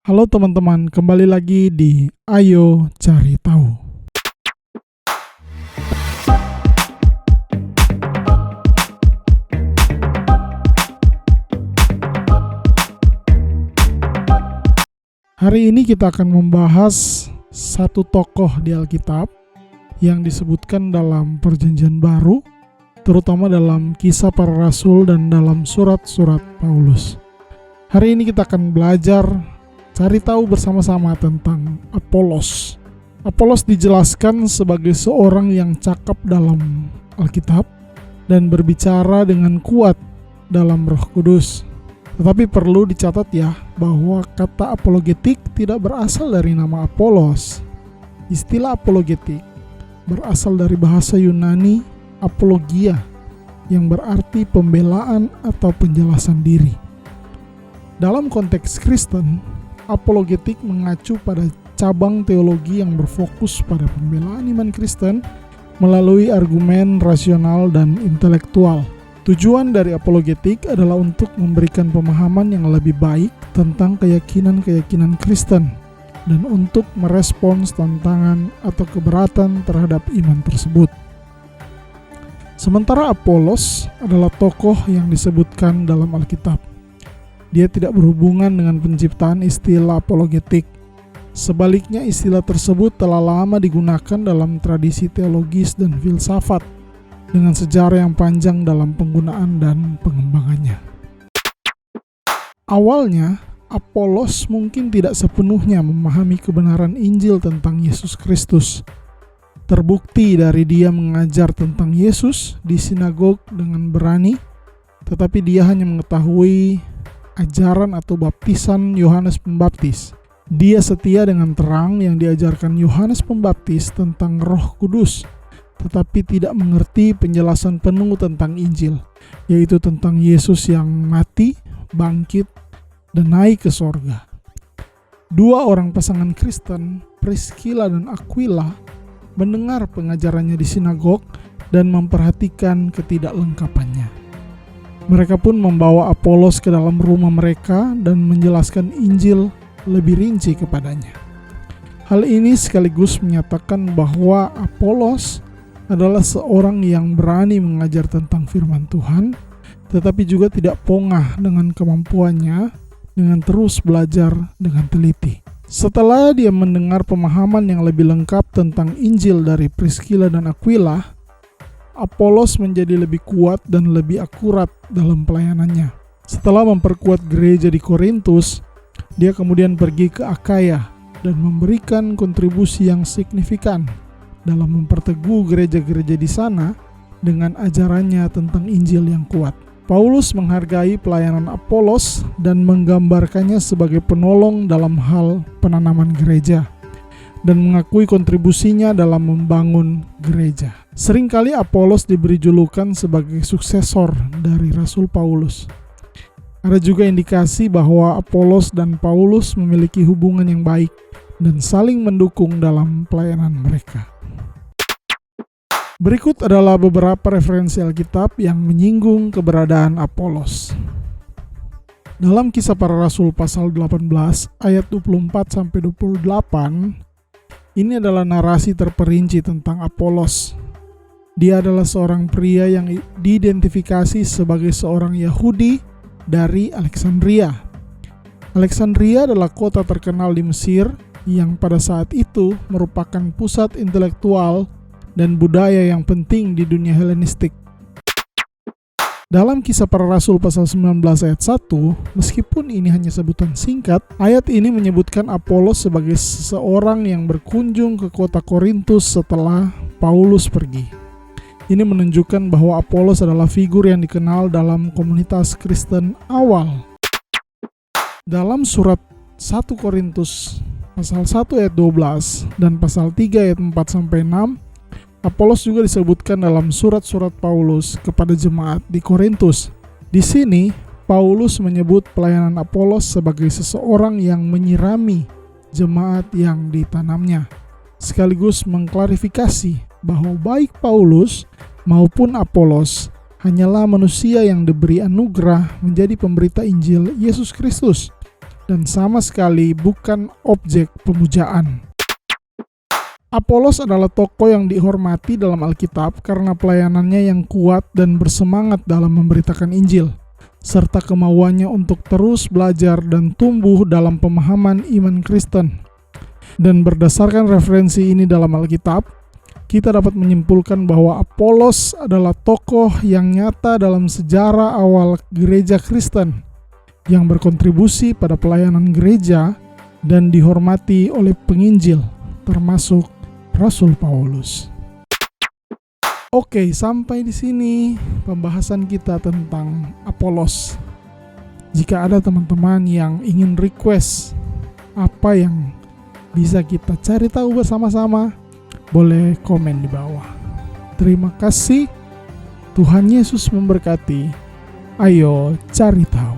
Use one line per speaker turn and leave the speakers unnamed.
Halo teman-teman, kembali lagi di Ayo Cari Tahu. Hari ini kita akan membahas satu tokoh di Alkitab yang disebutkan dalam Perjanjian Baru, terutama dalam Kisah Para Rasul dan dalam surat-surat Paulus. Hari ini kita akan belajar cari tahu bersama-sama tentang Apolos. Apolos dijelaskan sebagai seorang yang cakap dalam Alkitab dan berbicara dengan kuat dalam Roh Kudus. Tetapi perlu dicatat ya, bahwa kata apologetik tidak berasal dari nama Apolos. Istilah apologetik berasal dari bahasa Yunani apologia, yang berarti pembelaan atau penjelasan diri. Dalam konteks Kristen, apologetik mengacu pada cabang teologi yang berfokus pada pembelaan iman Kristen melalui argumen rasional dan intelektual. Tujuan dari apologetik adalah untuk memberikan pemahaman yang lebih baik tentang keyakinan-keyakinan Kristen dan untuk merespons tantangan atau keberatan terhadap iman tersebut. Sementara Apolos adalah tokoh yang disebutkan dalam Alkitab. Dia tidak berhubungan dengan penciptaan istilah apologetik. Sebaliknya, istilah tersebut telah lama digunakan dalam tradisi teologis dan filsafat, dengan sejarah yang panjang dalam penggunaan dan pengembangannya. Awalnya, Apolos mungkin tidak sepenuhnya memahami kebenaran Injil tentang Yesus Kristus. Terbukti dari dia mengajar tentang Yesus di sinagog dengan berani, tetapi dia hanya mengetahui ajaran atau baptisan Yohanes Pembaptis. Dia setia dengan terang yang diajarkan Yohanes Pembaptis tentang Roh Kudus, tetapi tidak mengerti penjelasan penuh tentang Injil, yaitu tentang Yesus yang mati, bangkit, dan naik ke sorga. Dua orang pasangan Kristen, Priscilla dan Aquila, mendengar pengajarannya di sinagog dan memperhatikan ketidaklengkapannya. Mereka pun membawa Apolos ke dalam rumah mereka dan menjelaskan Injil lebih rinci kepadanya. Hal ini sekaligus menyatakan bahwa Apolos adalah seorang yang berani mengajar tentang firman Tuhan, tetapi juga tidak pongah dengan kemampuannya dengan terus belajar dengan teliti. Setelah dia mendengar pemahaman yang lebih lengkap tentang Injil dari Priscilla dan Aquila, Apolos menjadi lebih kuat dan lebih akurat dalam pelayanannya. Setelah memperkuat gereja di Korintus, dia kemudian pergi ke Akhaya dan memberikan kontribusi yang signifikan dalam memperteguh gereja-gereja di sana dengan ajarannya tentang Injil yang kuat. Paulus menghargai pelayanan Apolos dan menggambarkannya sebagai penolong dalam hal penanaman gereja dan mengakui kontribusinya dalam membangun gereja. Seringkali Apolos diberi julukan sebagai suksesor dari Rasul Paulus. Ada juga indikasi bahwa Apolos dan Paulus memiliki hubungan yang baik dan saling mendukung dalam pelayanan mereka. Berikut adalah beberapa referensi Alkitab yang menyinggung keberadaan Apolos. Dalam Kisah Para Rasul pasal 18 ayat 24-28, ini adalah narasi terperinci tentang Apolos. Dia adalah seorang pria yang diidentifikasi sebagai seorang Yahudi dari Alexandria. Alexandria adalah kota terkenal di Mesir yang pada saat itu merupakan pusat intelektual dan budaya yang penting di dunia Helenistik. Dalam Kisah Para Rasul pasal 19 ayat 1, meskipun ini hanya sebutan singkat, ayat ini menyebutkan Apolos sebagai seseorang yang berkunjung ke kota Korintus setelah Paulus pergi. Ini menunjukkan bahwa Apolos adalah figur yang dikenal dalam komunitas Kristen awal. Dalam surat 1 Korintus pasal 1 ayat 12 dan pasal 3 ayat 4-6, Apolos juga disebutkan dalam surat-surat Paulus kepada jemaat di Korintus. Di sini, Paulus menyebut pelayanan Apolos sebagai seseorang yang menyirami jemaat yang ditanamnya, sekaligus mengklarifikasi bahwa baik Paulus maupun Apolos hanyalah manusia yang diberi anugerah menjadi pemberita Injil Yesus Kristus dan sama sekali bukan objek pemujaan. Apolos adalah tokoh yang dihormati dalam Alkitab karena pelayanannya yang kuat dan bersemangat dalam memberitakan Injil, serta kemauannya untuk terus belajar dan tumbuh dalam pemahaman iman Kristen. Dan berdasarkan referensi ini dalam Alkitab, kita dapat menyimpulkan bahwa Apolos adalah tokoh yang nyata dalam sejarah awal gereja Kristen, yang berkontribusi pada pelayanan gereja dan dihormati oleh penginjil, termasuk Rasul Paulus. Oke, sampai di sini pembahasan kita tentang Apolos. Jika ada teman-teman yang ingin request apa yang bisa kita cari tahu bersama-sama, boleh komen di bawah. Terima kasih. Tuhan Yesus memberkati. Ayo cari tahu.